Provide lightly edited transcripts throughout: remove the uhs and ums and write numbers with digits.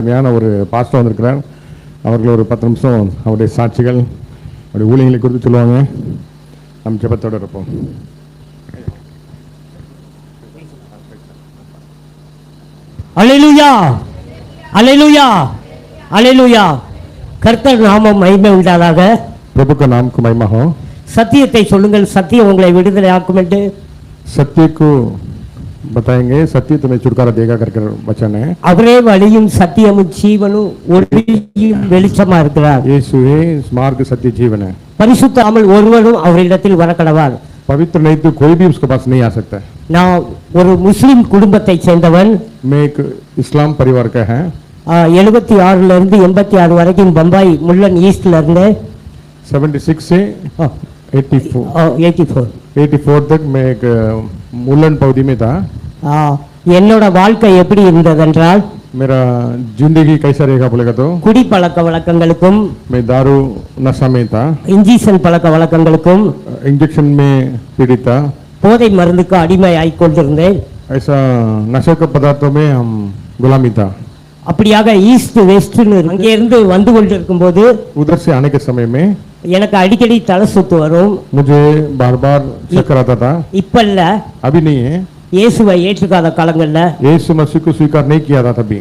அருமையான ஒரு பாஸ்டர் வந்திருக்கிறார். அவர்கள் ஒரு 10 நிமிஷம் அவருடைய சாட்சிகள் அவருடைய ஊழியங்களை குறித்து சொல்லுவாங்க. நம் ஜெபத்தோடு இருப்போம். அல்லேலூயா, அல்லேலூயா, அல்லேலூயா. கர்த்தர் நாமம் மகிமை உண்டாதாக. प्रभु का नाम को महिमा हो. சத்தியத்தை சொல்லுங்கள், சத்தியம் உங்களை விடுதலை ஆக்கும் என்று. सत्य को बताएंगे, सत्य तुम्हें छुटकारा देगा करके वचन है. அவரே வழியும் சத்தியமும் ஜீவனும் ஒளியும் வெளிச்சமா இருக்கிறார். यीशु है मार्ग सत्य जीवन है. பரிசுத்தாமல் ஒருவரும் அவரிடத்தில் வரக்கடவார். पवित्र नहीं तो कोई भी उसके पास नहीं आ सकता. நான் ஒரு முஸ்லிம் குடும்பத்தை சேர்ந்தவன். मैं एक इस्लाम परिवार का है. 76 இருந்து 86 வரைக்கும் பம்பாய் முள்ளன் ஈஸ்ட்ல இருந்து 76 से 84 तक मैं एक मुल्लन पौधी में था. என்னோட வாழ்க்கை எப்படி இருந்ததென்றால், मेरा जिंदगी कैसा रहेगा बोलेगा तो குடி பழக்க வழக்கங்களுக்கும், मैं दारू नशा में था, இன்ஜெக்ஷன் பழக்க வழக்கங்களுக்கும், इंजेक्शन में पीड़ित था, போதை மருந்துக்கு அடிமை ஆகிக் கொண்டிருந்தேன். ऐसा नशे के पदार्थों में हम गुलामी था. அப்படியாக ஈஸ்ட் வெஸ்ட்னு அங்கே இருந்து வந்து கொண்டிருக்கும் போது उधर से आने के समय में எனக்கு அடிக்கடி தலை சுத்து வரும். मुझे बार बार चक्कर आता था. இப்ப இல்ல, अभी नहीं है. இயேசுவை ஏற்றுக்காத காலங்கள்ல यीशु मसीह को स्वीकार नहीं किया था तभी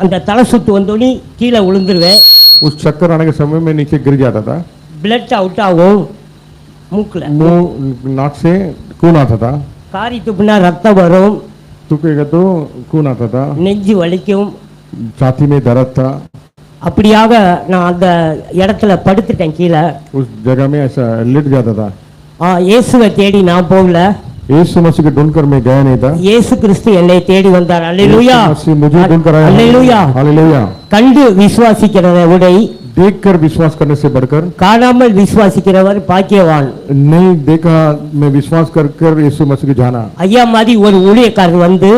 அந்த தலை சுத்து வந்தோடனே கீழே விழுந்துருவேன். उस चक्कर आने के समय में नीचे गिर जाता था. பிளட் அவுட் ஆகும் மூக்குல, मुंह नाक से खून आता था. காரி துப்புனா ரத்தம் வரும். थूकेगा तो खून आता था. நெஞ்சு வலிக்கும். छाती में दर्द था. அப்படியாக நான் அந்த இடத்துல படுத்துட்டேன் கீழே. उस जगह में ऐसा लेट जाता था. இயேசுவை தேடி நான் போகல. यीशु मसीह को ढूंढकर मैं गया नहीं था. இயேசு கிறிஸ்து என்னை தேடி வந்தார். அல்லேலூயா, मसीह मुझे ढूंढकर आया. அல்லேலூயா, हालेलुया. கண்டு விசுவாசிக்கிறதை விட देखकर विश्वास करने से बढ़कर காணாமல் விசுவாசிக்கிறவர் பாக்கியவான். नहीं देखा मैं विश्वास कर यीशु मसीह को जाना. ஐயா மாதிரி ஒரு ஊழியக்காரர் வந்து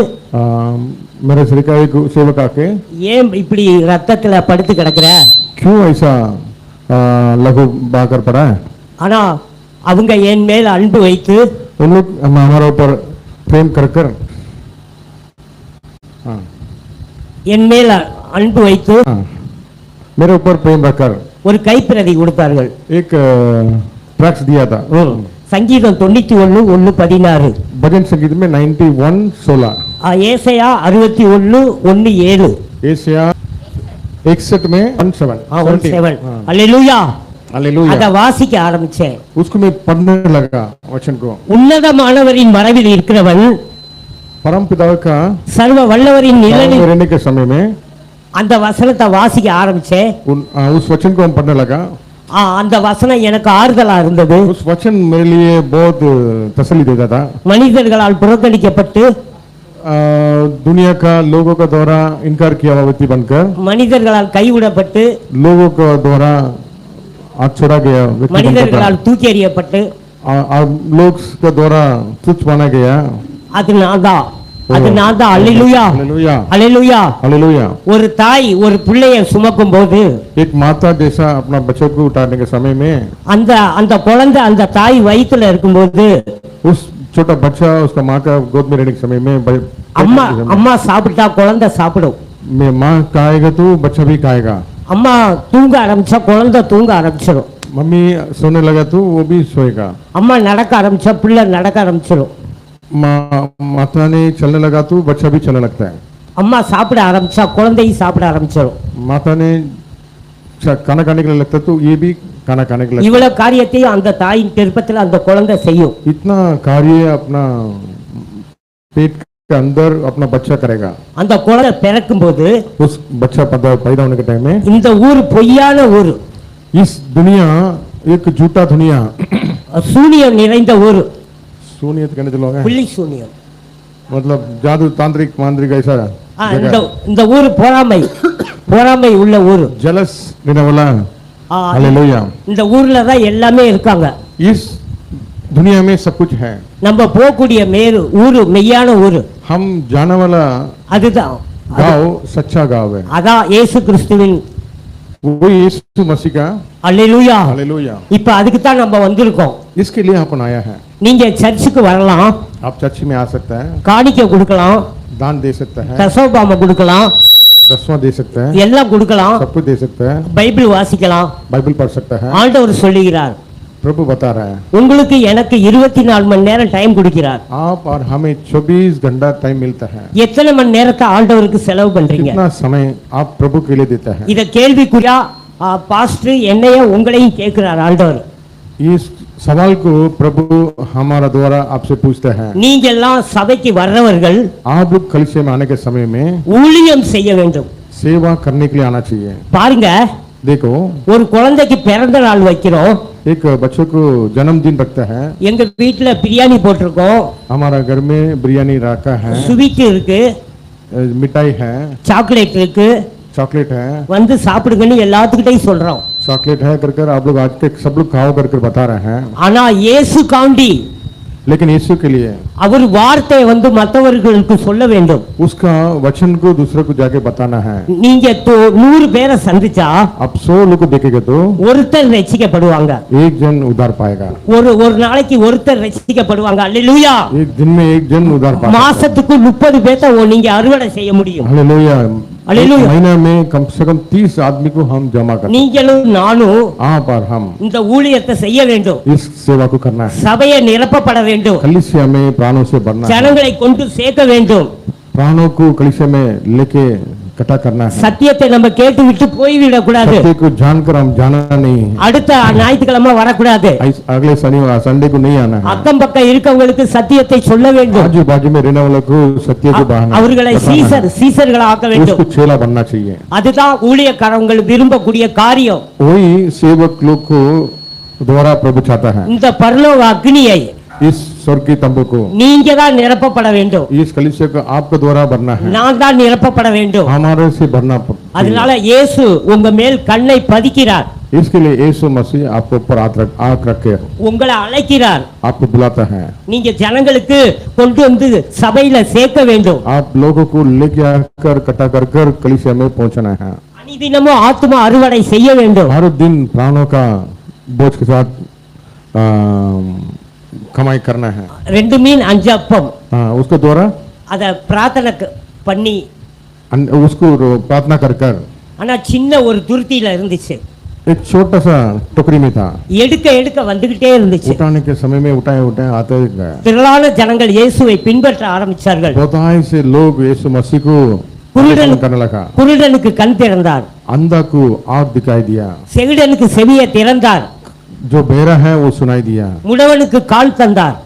मेरे श्रीका एक सेवक आके, ஏன் இப்படி ரத்தத்துல படுத்து கிடக்குற, क्यों ऐसा लघु बहाकर पड़ा है. ஆனா அவங்க என் மேல் அன்பு வைத்து उन लोग हमारे ऊपर प्रेम कर कर என் மேல் அன்பு வைத்து मेरे ऊपर प्रेम रखकर ஒரு கைப்பிரதி கொடுத்தார்கள். एक ट्रैक्स दिया था. சங்கீதம் 91:1-16, भजन संगीत में 91:16, ஏசாயா 61:1-7, एशिया 61 में 17. அல்லேலூயா. हालेलुया. அத வாசிக்க ஆரம்பிச்சேன். उसको मैं पढ़ने लगा वचन को. உன்னதமானவரின் மறைவில் இருக்கிறவன், परम पिता का சர்வ வல்லவரின் நிழலில் रहने के समय में அந்த வசனத்தை வாசிக்க ஆரம்பிச்சேன். उस वचन को हम पढ़ने लगा. அந்த வசனம் எனக்கு ஆறுதலா இருந்தது. उस वचन मेरे लिए बहुत तसल्ली देता था. மனிதர்களால் புறக்கணிக்கப்பட்டு, दुनिया का लोगों का द्वारा इनकार किया हुआ व्यक्ति बनकर, மனிதர்களால் கைவிடப்பட்டு, लोगों का द्वारा हाथ छोड़ा गया व्यक्ति, மனிதர்களால் தூக்கி எறியப்பட்டு, लोग के द्वारा तुच्छ माना गया. அது நான் தான், அது நான் தான். அல்லேலூயா, हालेलुया, அல்லேலூயா. हालेलुया. ஒரு தாய் ஒரு பிள்ளையை சுமக்கும் போது, एक माता जैसा अपना बच्चों को उठाने के समय में அந்த குழந்தை அந்த தாய் வயித்துல இருக்கும்போது, उस छोटा बच्चा उसका माँ का गोद में रहने के समय में அம்மா சாப்பிட்டா குழந்தை சாப்பிடும். माँ खाएगा तो बच्चा भी खाएगा. அம்மா தூங்க ஆரம்பிச்சா குழந்தை தூங்க ஆரம்பிச்சிடும். मम्मी सोने लगा तो वो भी सोएगा. அம்மா நடக்க ஆரம்பிச்சா பிள்ளை நடக்க ஆரம்பிச்சிடும். माता ने चलने लगा तो बच्चा भी चलने लगता है. அம்மா சாப்பிட ஆரம்பிச்சா குழந்தையும் சாப்பிட ஆரம்பிச்சிடும். माता ने खाना खाने के लिए लगता तो ये भी खाना खाने के लिए. இவ்வளவு காரியத்தையும் அந்த தாயின் கர்ப்பத்தில் அந்த குழந்தை செய்யும். इतना कार्य अपना पेट के अंदर अपना बच्चा करेगा. அந்த குழந்தை பிறக்கும் போது, उस बच्चा पैदा होने के टाइम में இந்த ஊர் பொய்யான ஊர், इस दुनिया एक झूठा दुनिया, சூனியம் நிறைந்த ஊர், शून्यत कहने चलोगे புள்ளி சூனியம், मतलब जादू तांत्रिक मांत्रिक ऐसा. இந்த ஊர் பொறாமை உள்ள ஊர், जलस देने वाला. हालेलुया. இந்த ஊர்ல தான் எல்லாமே இருக்காங்க. इस दुनिया में सब कुछ है. நம்ம போகக்கூடிய ஊரு மெய்யான ஊரு, हम जाने वाला அதுதான் गांव सच्चा गांव है. அதான் இயேசு கிறிஸ்துவின், वो यीशु मसीह का. அல்லேலூயா. हालेलुया. இப்ப அதுக்கு தான் நம்ம வந்திருக்கோம். इसके लिए अपन आया है. நீங்க சர்ச்சுக்கு வரலாம், आप चर्च में आ सकते हैं, காணிக்கை கொடுக்கலாம், दान दे सकते हैं, தசோபாம கொடுக்கலாம், 10वां दे सकते हैं, எல்லாம் கொடுக்கலாம், सब कुछ दे सकते हैं, பைபிள் வாசிக்கலாம். बाइबल पढ़ सकते हैं। ஆண்டவர் சொல்லுகிறார், प्रभु बता रहा है உங்களுக்கு எனக்கு 24 மணி நேரம் டைம் கொடுக்கிறார். आप और हमें 24 घंटा टाइम मिलता है। எத்தனை மணி நேரத்தை ஆண்டவருக்கு செலவு பண்றீங்க? कितना समय आप प्रभु के लिए देते हैं? இத கேள்விக்குறியா பாஸ்டர் என்னைய உங்களையும் கேட்கிறார் ஆண்டவர். इस सवाल को प्रभु हमारा द्वारा आपसे पूछते हैं। நீங்க எல்லாம் சபைக்கு வர்றவர்கள் आप लोग कलीसिया में आने के समय में ஊழியம் செய்ய வேண்டும். सेवा करने के लिए आना चाहिए। பாருங்க, देखो, ஒரு குழந்தைக்கு பிறந்த நாள் வைக்கிறோம், एक बच्चों को जन्मदिन रखता है, எங்க வீட்டுல பிரியாணி போட்டிருக்கோம், हमारा घर में बिरयानी रखा है, ஸ்வீட் இருக்கு, मिठाई है, சாக்லேட் இருக்கு, चॉकलेट है, வந்து சாப்பிடுங்கன்னு எல்லாத்துக்கிட்டையும் சொல்றோம். चॉकलेट है कर आप लोग आज तक सब लोग खाओ कर बता रहे हैं। ஆனா இயேசு காண்டி लेकिन यीशु के लिए அவர் வார்த்தையை வந்து மற்றவர்களுக்கு சொல்ல வேண்டும். उसका वचन को दूसरे को जाके बताना है। நீங்க 100 பேரை சந்திச்சா आप 100 लोग को देखेगा तो ஒருத்தர் ரட்சிக்கப்படுவாங்க. एक जन उद्धार पाएगा। ஒரு नाளைக்கு ஒருத்தர் ரட்சிக்கப்படுவாங்க. அல்லேலூயா. एक दिन में एक जन उद्धार पाएगा। மாசத்துக்கு 30 பேரை நீங்க அறுவடை செய்ய முடியும். हालेलुया। हालेलुया। महीना में कम से कम 30 आदमी को हम जमा करते हैं। நீங்களும் நானும் आप और हम இந்த ஊழியத்தை செய்ய வேண்டும். इस सेवा को करना है। சபையை நிரப்பப்பட வேண்டும். कलीसिया में प्राणों से भरना है। ஜனங்களை கொண்டு சேர்க்க வேண்டும். प्राणों को कलीसिया में लेके इकट्ठा करना है। சத்தியத்தை நம்ம கேட்டு விட்டு போய்விடக் கூடாது. सत्य को जानकर हम जाना नहीं, அடுத்த ஞாயிற்றுக்கிழமை வரக்கூடாது. अगले शनिवार संडे को नहीं आना है। அக்கம் பக்கம் இருக்கவங்களுக்கு சத்தியத்தை சொல்ல வேண்டும். आजू बाजू में रहने वालों को सत्य को बहाना, அவர்களை சீசர்களா ஆக்க வேண்டும். उसको चेला बनना चाहिए। அதுதான் ஊழியக்காரங்கள் விரும்பக்கூடிய காரியம். वही सेवक लोग को द्वारा प्रभु चाहता है। இந்த பரலோக அக்னியை इस स्वर्ग की तंबू को நீங்க தான் நிரப்பப்பட வேண்டும். इस कलीसिया को आपके द्वारा भरना है। நான் தான் निरपப்பட வேண்டும். हमारे से भरना चाहिए। அதனால இயேசு உங்க மேல் கண்ணை பதிக்கிறார். इसके लिए यीशु मसीह आपके ऊपर आंख रख के உங்களை அழைக்கிறார். आपको बुलाता है। நீங்க ஜனங்களுக்கு கொண்டு வந்து சபையில சேர்க்க வேண்டும். आप लोगों को लेके आकर इकट्ठा कर कर कलीसिया में पहुंचना है। அனிதினமும் ஆத்மா அறுவடை செய்ய வேண்டும். हर दिन प्राणों का बोझ के साथ कमाई करना है। 2 மீன் 5 அப்பம் उसके द्वारा அத பிரார்த்தனை பண்ணி उसको प्रार्थना कर कर ஆனா சின்ன ஒரு துருத்தியில இருந்துச்சு. एक छोटा सा टोकरी में था, எடுக்க வந்துகிட்டே இருந்துச்சு. उठाने के समय में उठाए आते गए। திரளான ஜனங்கள் இயேசுவை பின்பற்ற ஆரம்பிச்சார்கள். बहुत से लोग यीशु मसीह को करने लगा। குருடனுக்கு கண் திறந்தார், अंधा को आँख दिखाई दिया, செவிடனுக்கு செவியை திறந்தார், जो बहरा है वो सुनाई दिया, முடவனுக்கு கால் தந்தார்,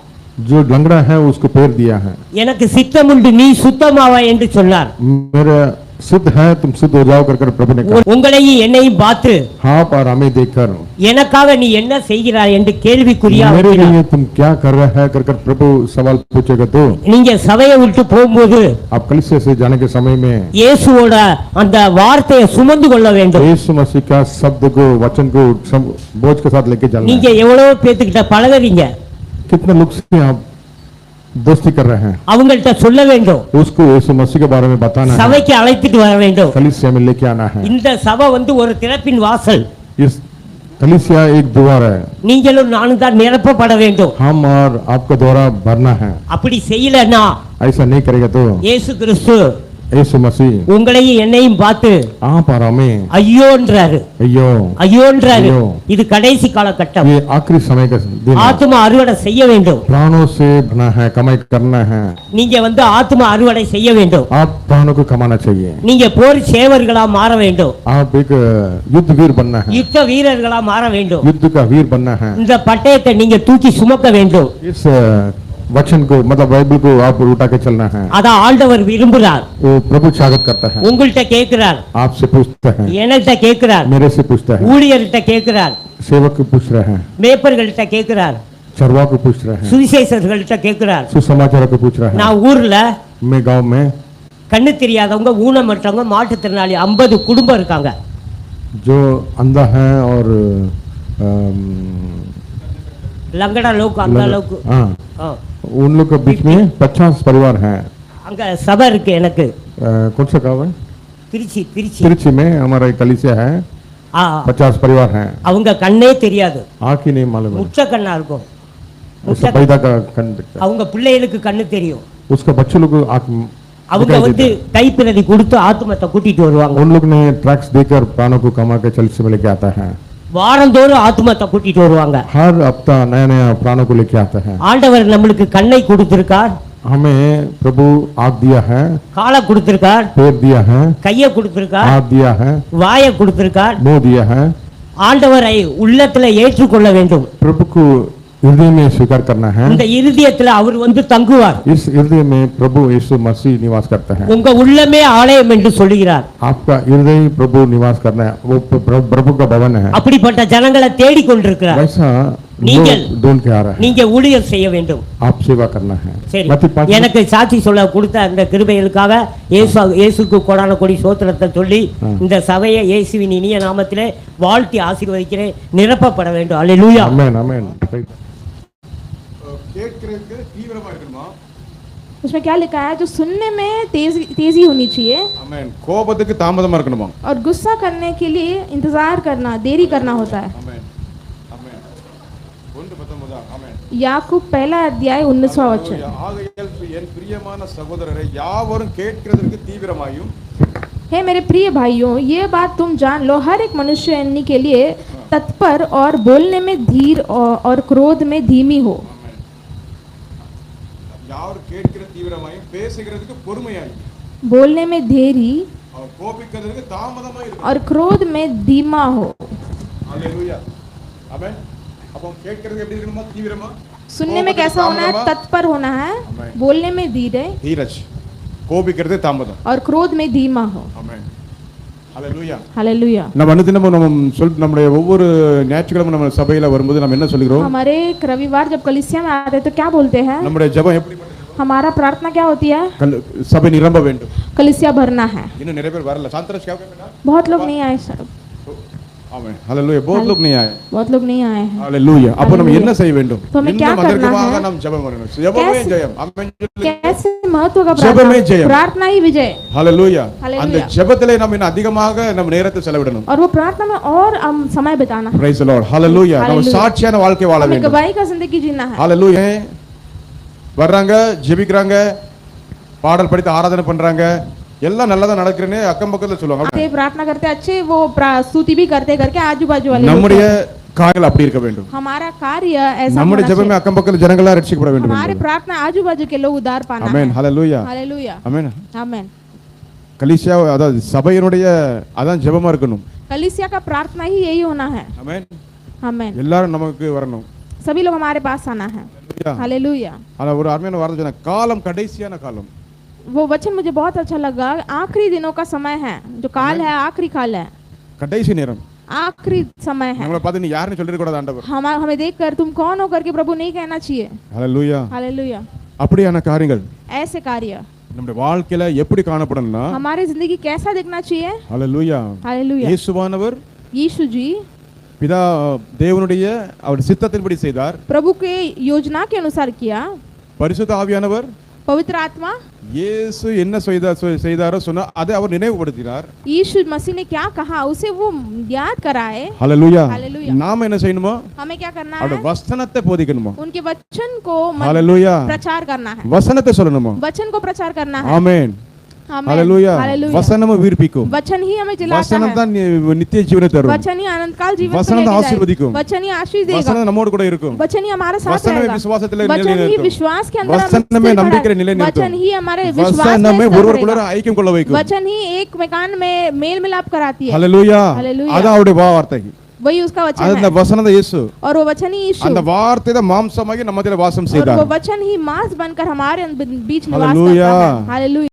जो लंगड़ा है उसको पैर दिया है। எனக்கு சித்தமுண்டு நீ சுத்தமாவா என்று சொன்னார். मेरा सिद्ध है तुम सिद्ध हो जाओ कर प्रभु ने कहा। உங்களையும் என்னையும் பார்த்து आप और हमें देखकर எனக்காக நீ என்ன செய்கிறாய் என்று கேள்விக்குறியா मेरे வைக்கிறார். लिए तुम क्या कर रहा है कर प्रभु सवाल पूछेगा तो நீங்க सभையை விட்டு போகும்போது आप कलीसिया से जाने के समय में இயேசுவோட அந்த வார்த்தையை சுமந்து கொள்ள வேண்டும். यीशु मसीह का शब्द को वचन को बोझ के साथ लेके चलना நீங்க है। எவ்வளவு பேத்துக்கிட்ட பழகுறீங்க, कितने लोग से आप दोस्ती कर रहे हैं, அவங்கள்ட்ட சொல்ல வேண்டும். उसको यीशु मसीह के बारे में बताना है, சபைக்கு அழைத்துட்டு வர வேண்டும். कलीसिया में लेके आना है। இந்த சபை ஒரு திறப்பின் வாசல். इस कलीसिया एक द्वार है, நீங்களும் நானும் தான் நிரப்பப்பட வேண்டும். हम और आपका द्वारा भरना है। அப்படி செய்யலன்னா ऐसा नहीं करेगा तो இயேசு கிறிஸ்து यीशु मसीह உங்களையும் என்னையும் பார்த்து आप और हमें ஐயோன்றாரு, अयो ஐயோன்றாரு. ஐயோ. இது கடைசி காலகட்டம். ये आखिरी समय का दिन है। ஆத்துமா அறுவடை செய்ய வேண்டும். प्राणों से भरना है, कमाई करना है। நீங்க ஆத்துமா அறுவடை செய்ய வேண்டும். आप प्राणों को कमाना चाहिए। நீங்க போர் சேவர்களா மாற வேண்டும். आप एक युद्ध वीर बनना है, யுத்த வீரர்களா மாற வேண்டும். युद्ध का वीर बनना है। இந்த பட்டயத்தை நீங்க தூக்கி சுமக்க வேண்டும். इस वचन को मतलब बाइबल को आप उठा के चलना है। அதான் ஆண்டவர் விரும்புகிறார். वो प्रभु स्वागत करता है। உங்கள்கிட்ட கேட்கிறார், आपसे पूछता है, என்கிட்ட கேட்கிறார், मेरे से पूछता है, ஊழியர்கிட்ட கேட்கிறார், सेवक को पूछ रहे हैं, மேய்ப்பர்கள்ட்ட கேட்கிறார், चरवा को पूछ रहे हैं, சுவிசேஷர்கள்ட்ட கேட்கிறார். सुसमाचार को पूछ रहे हैं। நான் ஊர்ல मैं गांव में கண்ணு தெரியாதவங்க, ஊனமற்றவங்க, மாற்றுத்திறனாளி 50 குடும்பம் இருக்காங்க. जो अंधा है और லங்கடா லோக்கு அந்த அளவுக்கு हाँ, ஆ. उन लोग के बीच में 50 परिवार हैं। அங்க சபை இருக்கு எனக்கு. कौन सा गाँव है? திருச்சி. तिरुचि में हमारा एक कलीसिया है, ஆ, 50 परिवार हैं। அவங்க கண்ணே தெரியாது, आँख ही नहीं मालूम है, முச்ச கண்ணா இருக்கும். उसका पैदा का कन दिखता है। அவங்க பிள்ளைகளுக்கு கண்ணு தெரியும். उसका बच्चे लोग को आँख அவங்க दिखाई வந்து देता है। கைப்பிரதி கொடுத்து ஆத்துமத்தை கூட்டிட்டு வருவாங்க. उन लोग ने ट्रैक्स देकर प्राणों को कमा के चर्च में लेके आता है। வாரந்தோறும் ஆத்துமத்தை கூட்டிட்டு வருவாங்க. हर हफ्ता नया नया प्राणों को लेके आता है। ஆண்டவர் நம்மளுக்கு கண்ணை கொடுத்திருக்கார், हमें प्रभु आँख दिया है, காலை கொடுத்திருக்கார், पैर दिया है, கையை கொடுத்திருக்கார், हाथ दिया है, வாயை கொடுத்திருக்கார். मुंह दिया है। ஆண்டவரை உள்ளத்துல ஏற்றுக்கொள்ள வேண்டும். प्रभु को हृदय में स्वीकार करना है। இந்த இருதயத்துல அவர் வந்து தங்குவார். इस हृदय में प्रभु यीशु मसीह निवास करता है। உங்க உள்ளமே ஆலயம் என்று சொல்கிறார். आपका हृदय प्रभु निवास करना है, वो प्रभु का भवन है। அப்படிப்பட்ட ஜனங்களை தேடிக் கொண்டிருக்கிறார். वैसा நீங்கள் लोग ढूंढ के आ रहा है। நீங்க ஊழியர் செய்ய வேண்டும். आप सेवा करना है। சரி, मत्ती 5 எனக்கு சாட்சி சொல்ல கொடுத்த அந்த கிருபைகளுக்காக இயேசுக்கு கோடான கோடி ஸ்தோத்திரத்தை சொல்லி இந்த சபையை இயேசுவின் இனிய நாமத்திலே வாழ்த்தி ஆசீர்வதிக்கிறேன். நிரப்பப்பட வேண்டும். அல்லேலூயா. आमेन आमेन। கேட்கிறதுக்கு தீவிரமா இருக்கணுமா? उसमें क्या लिखा है? जो सुनने में तेजी होनी चाहिए ஆமென். கோபத்துக்கு தாமதமா இருக்கணுமா? और गुस्सा करने के लिए इंतजार करना, देरी करना होता है। ஆமென். ஆமென். 1:19 ஆமென். याकूब पहला अध्याय 19वां वचन। ஆகையால் என் பிரியமான சகோதரரை யாவரும் கேட்கிறதற்கு தீவிரமாயும் हे मेरे प्रिय भाइयों, ये बात तुम जान लो, हर एक मनुष्य अन्य के लिए तत्पर और बोलने में धीर और क्रोध में धीमी हो। யாவரும் கேட்கிற தீவிரமாயும் பேசுகிறதுக்கு பொறுமையாயும் बोलने में देरी கோபிக்கிறதுக்கு தாமதமாயும் இருக்கணும். और क्रोध में धीमा हो। ஹalleluya. ஆமென். அப்போ கேட்கிறது எப்படி இருக்கணுமா? தீவிரமா. सुनने में कैसा होना है? तत्पर होना है, बोलने में धीरे தீரஜ். கோபிக்கிறது தாமதம். और क्रोध में धीमा हो। ஆமென். ஹalleluya. हालेलुया। நம்ம அனுதினமும் நம்முடைய ஒவ்வொரு ஞாயிற்றுக்கிழமை நம்ம சபையில வரும்போது நம்ம என்ன சொல்கிறோம்? हमारे एक रविवार जब कलीसिया में आते हैं तो क्या बोलते हैं? நம்முடைய ஜெபம் எப்படிப்பட்ட ஜெபம்? हमारा प्रार्थना क्या होती है? சபை நிரம்ப வேண்டும். कलीसिया भरना है। இன்னும் நிறைய பேர் வரல. சாந்தராஜ் क्या कहना? बहुत लोग नहीं आए सर, ஆமென். ஹalleluya. बहुत लोग नहीं आए. बहुत लोग नहीं आए हैं। ஹalleluya. அப்ப நம்ம என்ன செய்ய வேண்டும்? तो हमें क्या करना அதிகமாக है? நாம் ஜெபம் பண்ணணும். ஜெபமே ஜெயம். ஆமென். कैसे महत्व का ஜெபமே प्रार्थना? ஜெயம். प्रार्थना ही विजय। ஹalleluya. Hallelujah. அந்த ஜெபத்திலே நம்ம இன்னும் அதிகமாக நம்ம நேரத்தை செலவிடணும். और वो प्रार्थना में और हम समय बिताना है। praise the lord. hallelujah. நம்ம Hallelujah. சாட்சியான வாழ்க்கை வாழ हमें வேண்டும். गवाही का जिंदगी जीना है। ஹalleluya. வர்றாங்க, ஜெபிக்கறாங்க, பாடல் படித்து ஆராதனை பண்றாங்க, எல்லாம் நல்லதா நடக்குதுன்னு அக்கம் பக்கத்துல சொல்லுவாங்க. आते प्रार्थना करते अच्छे, वो स्तुति भी करते करके आजू बाजू वाले நம்முடைய காரியங்கள் அப்படி இருக்க வேண்டும். हमारा कार्य ऐसा நம்முடைய होना ஜெபமே चाहिए। அக்கம் பக்கத்துல ஜனங்களா ரட்சிக்கப்பட வேண்டும். हमारे प्रार्थना आजू बाजू के लोग उद्धार पाना ஆமென். है। ஹalleluya. हालेलुया। ஆமென். आमेन। கலீசியா அதாவது சபையினுடைய அதான் ஜெபமா இருக்கணும். कलीसिया का प्रार्थना ही यही होना है। ஆமென். आमेन। எல்லாரும் நமக்கு வரணும். सभी लोग हमारे पास आना है। हालेलुया। ஆனா ஒரு அருமையான வார்த்தை சொன்னா, காலம் கடைசியான காலம். वो वचन मुझे बहुत अच्छा लगा। आखिरी दिनों का समय है, जो काल है आखिरी काल है, கடைசி நேரம். आखिरी समय है। நம்மள பார்த்து நீ யாருன்னு சொல்லிட கூடாது ஆண்டவர். हमें देखकर तुम कौन हो करके प्रभु नहीं कहना चाहिए। ஹalleluya. हालेलुया। அப்படியான காரியங்கள் ऐसे कार्य நம்முடைய வாழ்க்கையில எப்படி காணப்படணும்னா, हमारी जिंदगी कैसा दिखना चाहिए? ஹalleluya. हालेलुया। இயேசுவானவர் यीशु जी பிதா தேவனுடைய அவர் சித்தத்தின்படி செய்தார். प्रभु के योजना के अनुसार किया। பரிசுத்த ஆவியானவர் पवित्र आत्मा இயேசு என்ன செய்தாரோ சொன்னா அதை அவர் நினைவுபடுத்தினார். यीशु मसीह ने क्या कहा उसे वो याद कराए। ஹalleluya. हालेलुया। நாம என்ன செய்யணுமோ? हमें क्या करना அவருடைய है? வசனத்தை போதிக்கணுமா? उनके वचन को ஹalleluya. प्रचार करना है। வசனத்தை சொல்லணுமா? वचन को प्रचार करना है। ஆமென். आमेन। ஹalleluya. हालेलुया। வசனம் உயிர்ப்பிக்கும். वचन ही हमें जिलाता வசனம் है। தான் நித்திய ஜீவனை தரும். वचन ही अनंत काल जीवन को वचन लेके आशीर्वदिக்கும். जाएगा। वचन ही आशीष देगा। வசனம் நம்மோடு கூட இருக்கும். वचन ही हमारे साथ வசனமே रहेगा। விசுவாசத்திலே वचन ही நிலைநிறுத்தும். विश्वास के अंदर வசனமே हमें स्थिर நம்பிக்கையை करेगा। நிலைநிறுத்தும். वचन ही हमारे विश्वास வசனமே में ஒருவருக்குள்ள स्थिर करेगा। ஐக்கியம் கொள்ள வைக்கும். वचन ही एक मकान में मेल मिलाप कराती है। ஹalleluya. हालेलुया। அதான் அவருடைய வார்த்தை. वही उसका वचन அந்த है। வசனம் தான் இயேசு. और वो वचन ही यीशु। அந்த வார்த்தை தான் மாம்சமாகி நம்ம மத்தியில வாசம் और செய்தார். वो वचन ही मांस बनकर हमारे बीच निवास हालेलुया। करता है। हालेलुया।